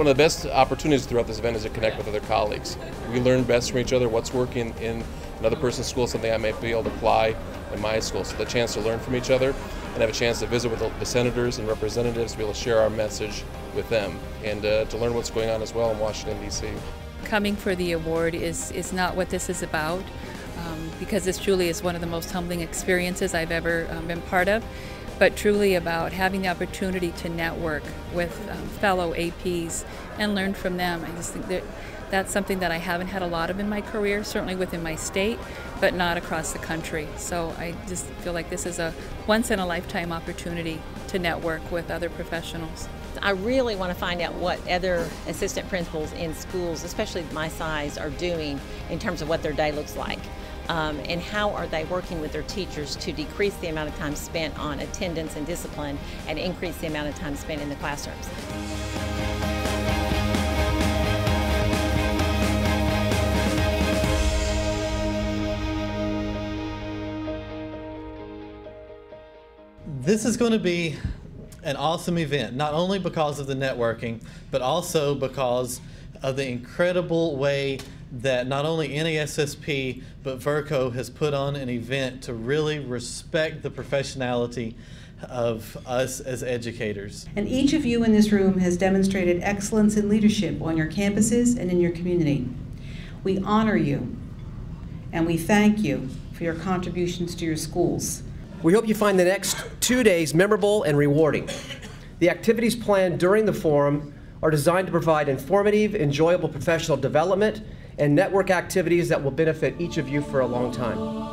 one of the best opportunities throughout this event is to connect with other colleagues. We learn best from each other, what's working in another person's school, something I may be able to apply in my school. So the chance to learn from each other and have a chance to visit with the senators and representatives, to be able to share our message with them, and to learn what's going on as well in Washington, D.C. Coming for the award is not what this is about, because this truly is one of the most humbling experiences I've ever been part of, but truly about having the opportunity to network with fellow APs and learn from them. I just think that's something that I haven't had a lot of in my career, certainly within my state, but not across the country. So I just feel like this is a once-in-a-lifetime opportunity to network with other professionals. I really want to find out what other assistant principals in schools, especially my size, are doing in terms of what their day looks like. And how are they working with their teachers to decrease the amount of time spent on attendance and discipline and increase the amount of time spent in the classrooms. This is going to be an awesome event, not only because of the networking, but also because of the incredible way that not only NASSP but Virco has put on an event to really respect the professionality of us as educators. And each of you in this room has demonstrated excellence in leadership on your campuses and in your community. We honor you and we thank you for your contributions to your schools. We hope you find the next 2 days memorable and rewarding. The activities planned during the forum are designed to provide informative, enjoyable professional development and network activities that will benefit each of you for a long time.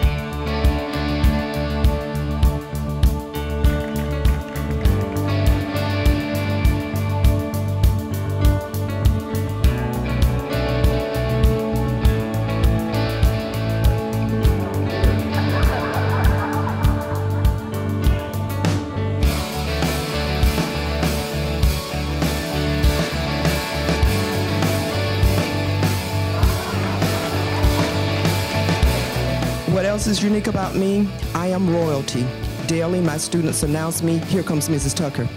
What else is unique about me? I am royalty. Daily, my students announce me, here comes Mrs. Tucker.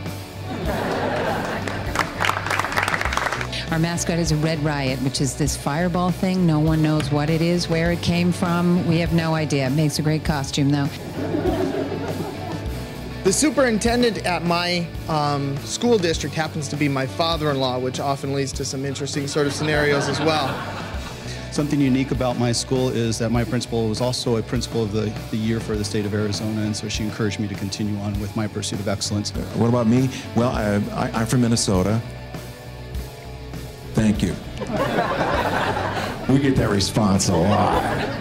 Our mascot is a Red Riot, which is this fireball thing. No one knows what it is, where it came from. We have no idea. It makes a great costume, though. The superintendent at my school district happens to be my father-in-law, which often leads to some interesting sort of scenarios as well. Something unique about my school is that my principal was also a principal of the year for the state of Arizona, and so she encouraged me to continue on with my pursuit of excellence. What about me? Well, I'm from Minnesota. Thank you. We get that response a lot.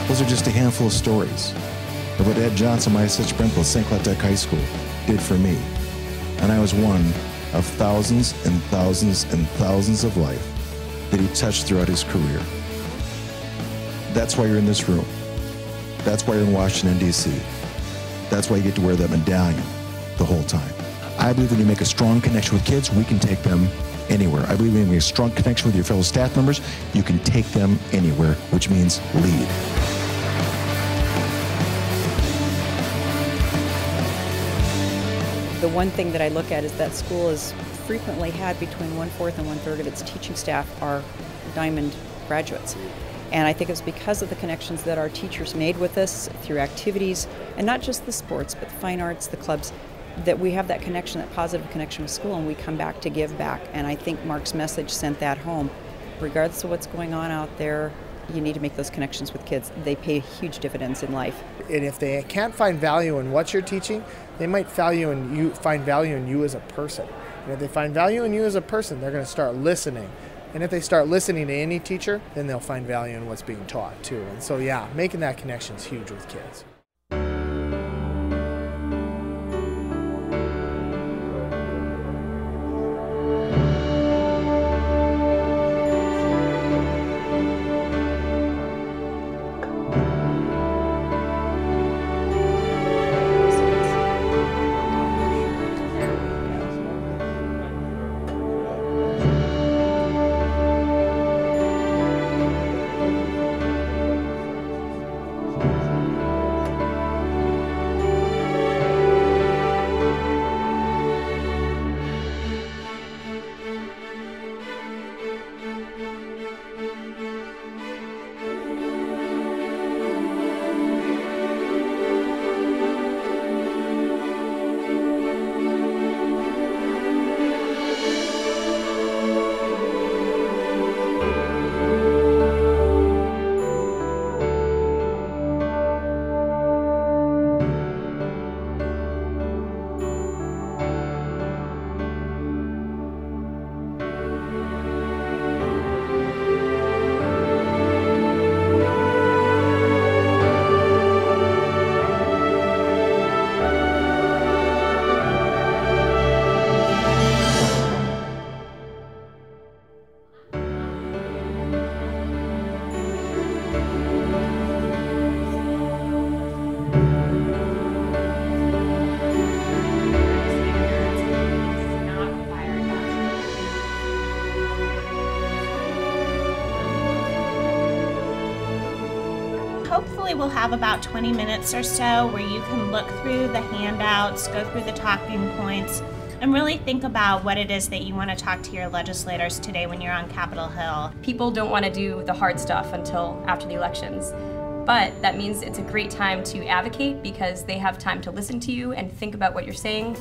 Those are just a handful of stories of what Ed Johnson, my assistant principal at St. Cloud High School, did for me. And I was one of thousands and thousands and thousands of lives that he touched throughout his career. That's why you're in this room. That's why you're in Washington, D.C. That's why you get to wear that medallion the whole time. I believe when you make a strong connection with kids, we can take them anywhere. I believe when you make a strong connection with your fellow staff members, you can take them anywhere, which means lead. The one thing that I look at is that school has frequently had between 1/4 and 1/3 of its teaching staff are Diamond graduates. And I think it's because of the connections that our teachers made with us through activities, and not just the sports, but the fine arts, the clubs, that we have that connection, that positive connection with school, and we come back to give back. And I think Mark's message sent that home. Regardless of what's going on out there, you need to make those connections with kids. They pay huge dividends in life. And if they can't find value in what you're teaching, they might find value in you as a person. And if they find value in you as a person, they're going to start listening. And if they start listening to any teacher, then they'll find value in what's being taught too. And so yeah, making that connection is huge with kids. hopefully we'll have about 20 minutes or so where you can look through the handouts, go through the talking points, and really think about what it is that you want to talk to your legislators today when you're on Capitol Hill. People don't want to do the hard stuff until after the elections, but that means it's a great time to advocate because they have time to listen to you and think about what you're saying.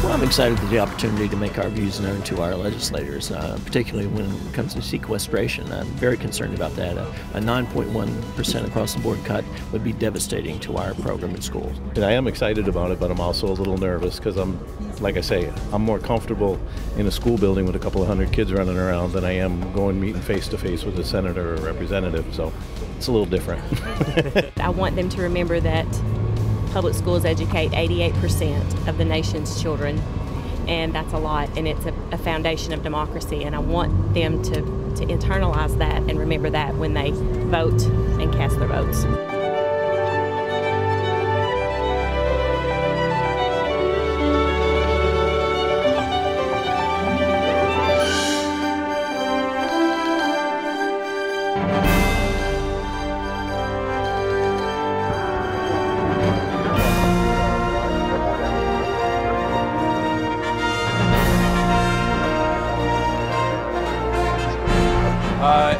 I'm excited for the opportunity to make our views known to our legislators, particularly when it comes to sequestration. I'm very concerned about that. A 9.1% across the board cut would be devastating to our program in schools. And I am excited about it, but I'm also a little nervous because like I say, I'm more comfortable in a school building with a couple of hundred kids running around than I am going meeting face to face with a senator or representative, so it's a little different. I want them to remember that public schools educate 88% of the nation's children, and that's a lot, and it's a foundation of democracy, and I want them to internalize that and remember that when they vote and cast their votes.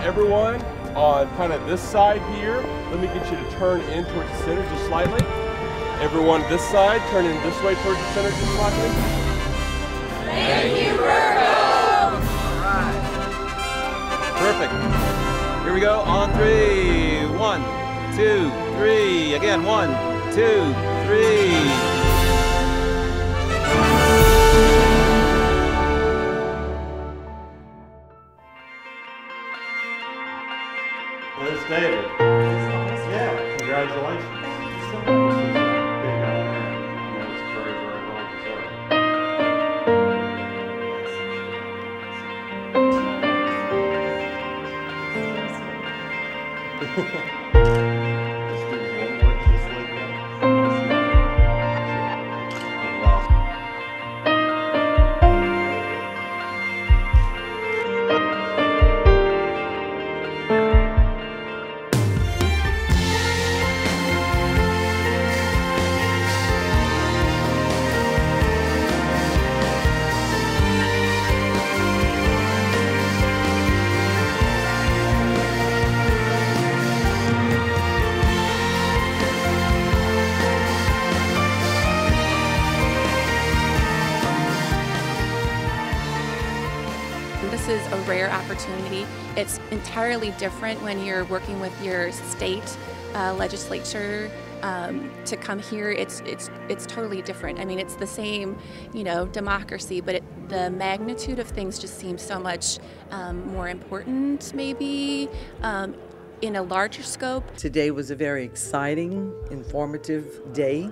Everyone on kind of this side here, let me get you to turn in towards the center just slightly. Everyone this side, turn in this way towards the center just slightly. Thank you, Virco! All right. Perfect. Here we go on 3. 1, 2, 3. Again, 1, 2, 3. Liz David. Yeah, congratulations. Big honor, and it's very, very well deserved. Just do one more just like that. Wow. This is a rare opportunity. It's entirely different when you're working with your state legislature to come here. It's totally different. I mean, it's the same, democracy, but the magnitude of things just seems so much more important, maybe, in a larger scope. Today was a very exciting, informative day.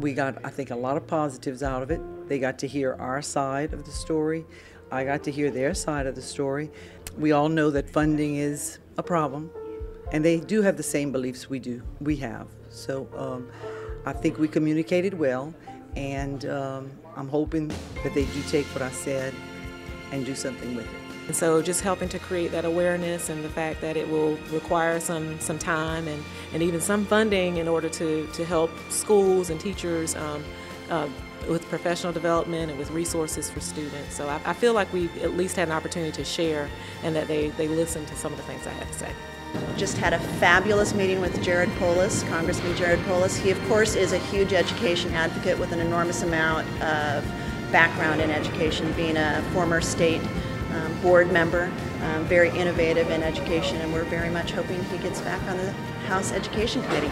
We got, I think, a lot of positives out of it. They got to hear our side of the story. I got to hear their side of the story. We all know that funding is a problem, and they do have the same beliefs we have. So I think we communicated well, and I'm hoping that they do take what I said and do something with it. And so just helping to create that awareness and the fact that it will require some time and even some funding in order to help schools and teachers with professional development and with resources for students. So I feel like we at least had an opportunity to share and that they listened to some of the things I had to say. Just had a fabulous meeting with Jared Polis, Congressman Jared Polis. He, of course, is a huge education advocate with an enormous amount of background in education, being a former state board member, very innovative in education, and we're very much hoping he gets back on the House Education Committee.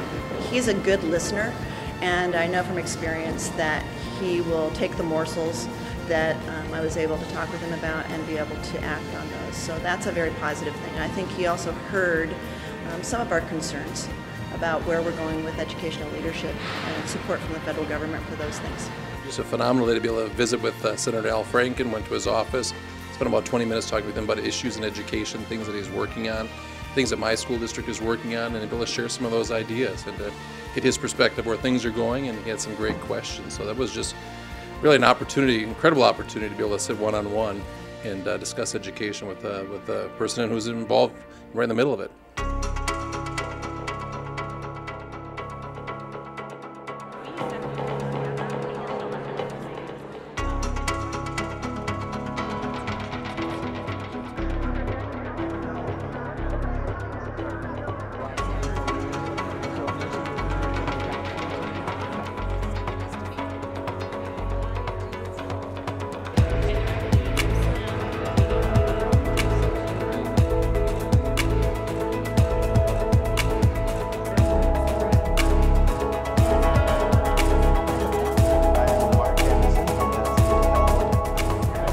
He's a good listener, and I know from experience that he will take the morsels that I was able to talk with him about and be able to act on those. So that's a very positive thing. I think he also heard some of our concerns about where we're going with educational leadership and support from the federal government for those things. Just a phenomenal day to be able to visit with Senator Al Franken, went to his office, spent about 20 minutes talking with him about issues in education, things that he's working on. things that my school district is working on, and able to share some of those ideas and to get his perspective where things are going, and he had some great questions. So that was just really an opportunity, incredible opportunity to be able to sit one-on-one and discuss education with the person who's involved right in the middle of it.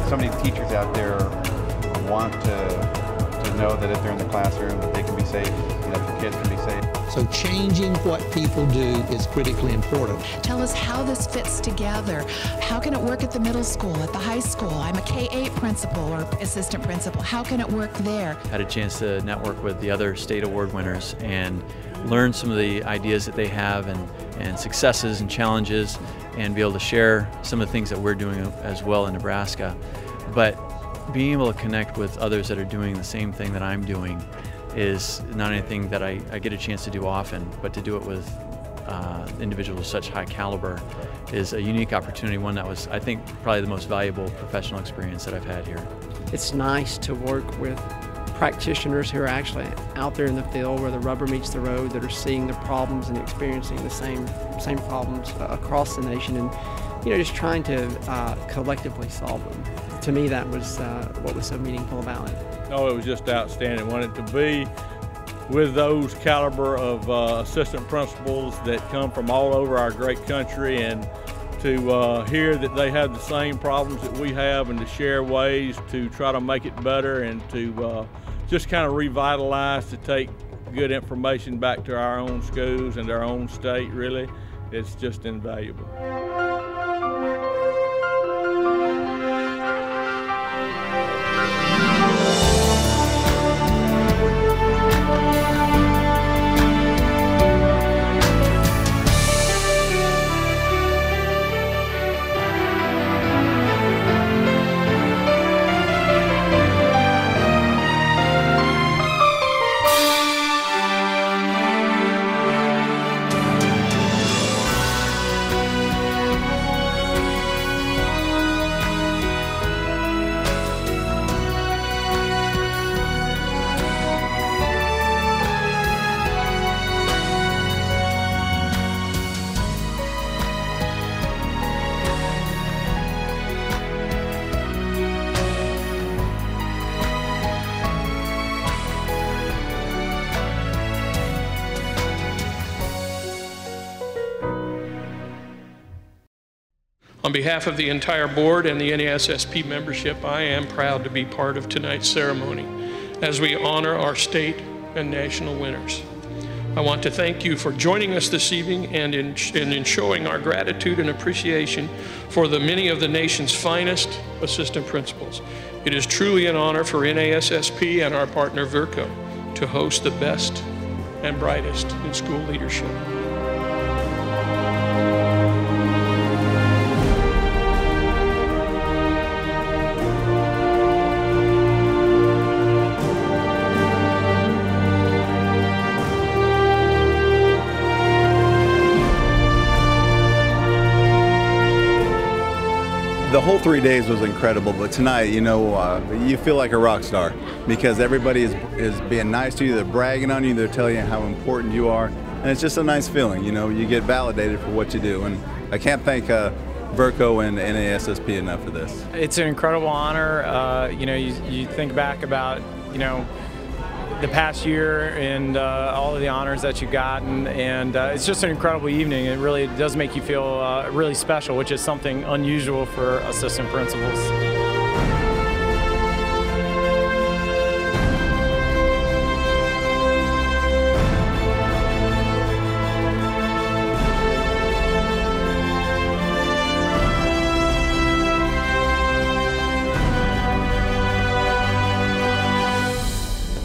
So many teachers out there want to know that if they're in the classroom, that they can be safe, and that the kids can be safe. So changing what people do is critically important. Tell us how this fits together. How can it work at the middle school, at the high school? I'm a K-8 principal or assistant principal. How can it work there? Had a chance to network with the other state award winners and learn some of the ideas that they have and successes and challenges, and be able to share some of the things that we're doing as well in Nebraska. But being able to connect with others that are doing the same thing that I'm doing is not anything that I get a chance to do often, but to do it with individuals of such high caliber is a unique opportunity, one that was, I think, probably the most valuable professional experience that I've had here. It's nice to work with practitioners who are actually out there in the field where the rubber meets the road, that are seeing the problems and experiencing the same problems across the nation, and just trying to collectively solve them. To me, that was what was so meaningful about it. Oh, it was just outstanding. Wanted to be with those caliber of assistant principals that come from all over our great country, and to hear that they have the same problems that we have, and to share ways to try to make it better, and to just kind of revitalize, to take good information back to our own schools and our own state. Really, it's just invaluable. On behalf of the entire board and the NASSP membership, I am proud to be part of tonight's ceremony as we honor our state and national winners. I want to thank you for joining us this evening and in showing our gratitude and appreciation for the many of the nation's finest assistant principals. It is truly an honor for NASSP and our partner Virco to host the best and brightest in school leadership. The whole 3 days was incredible, but tonight, you feel like a rock star because everybody is being nice to you, they're bragging on you, they're telling you how important you are, and it's just a nice feeling, you get validated for what you do, and I can't thank Virco and NASSP enough for this. It's an incredible honor. You think back about, the past year and all of the honors that you've gotten, and it's just an incredible evening. It really does make you feel really special, which is something unusual for assistant principals.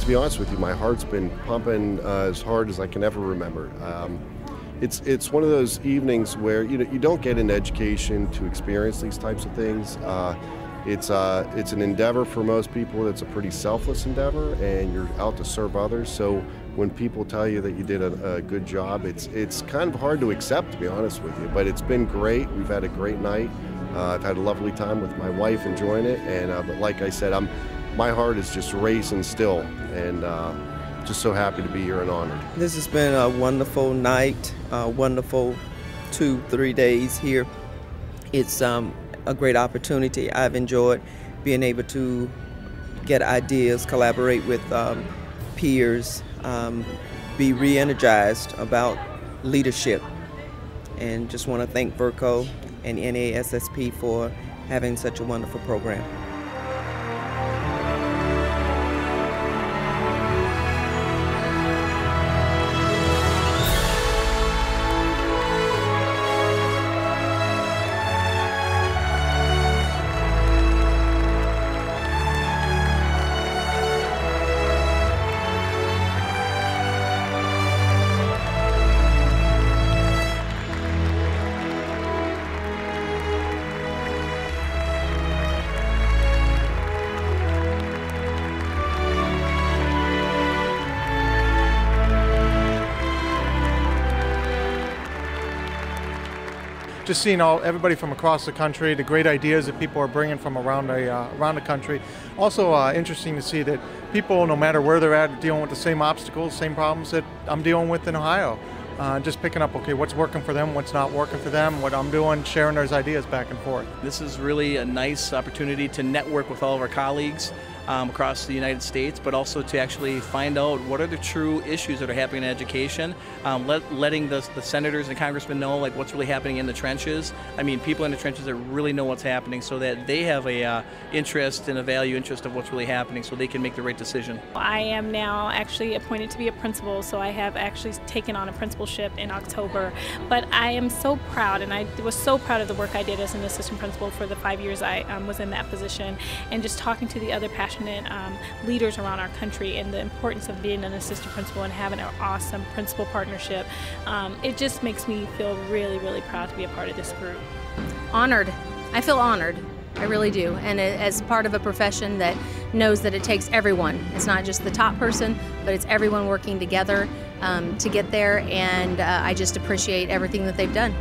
be honest with you, my heart's been pumping as hard as I can ever remember. It's one of those evenings where you don't get into education to experience these types of things. It's an endeavor for most people that's a pretty selfless endeavor, and you're out to serve others. So when people tell you that you did a good job, it's kind of hard to accept, to be honest with you. But it's been great. We've had a great night. I've had a lovely time with my wife enjoying it, and but like I said, my heart is just racing still, and just so happy to be here and honored. This has been a wonderful night, wonderful 2-3 days here. It's a great opportunity. I've enjoyed being able to get ideas, collaborate with peers, be re-energized about leadership, and just want to thank Virco and NASSP for having such a wonderful program. Just seeing everybody from across the country, the great ideas that people are bringing from around the country. Also interesting to see that people, no matter where they're at, are dealing with the same obstacles, same problems that I'm dealing with in Ohio. Just picking up, okay, what's working for them, what's not working for them, what I'm doing, sharing those ideas back and forth. This is really a nice opportunity to network with all of our colleagues across the United States, but also to actually find out what are the true issues that are happening in education, letting the senators and congressmen know like what's really happening in the trenches. I mean, people in the trenches that really know what's happening, so that they have a interest and a value interest of what's really happening, so they can make the right decision. I am now actually appointed to be a principal, so I have actually taken on a principalship in October. But I am so proud, and I was so proud of the work I did as an assistant principal for the 5 years I was in that position, and just talking to the other passionate leaders around our country and the importance of being an assistant principal and having an awesome principal partnership. It just makes me feel really, really proud to be a part of this group. Honored. I feel honored. I really do. And as part of a profession that knows that it takes everyone. It's not just the top person, but it's everyone working together to get there, and I just appreciate everything that they've done.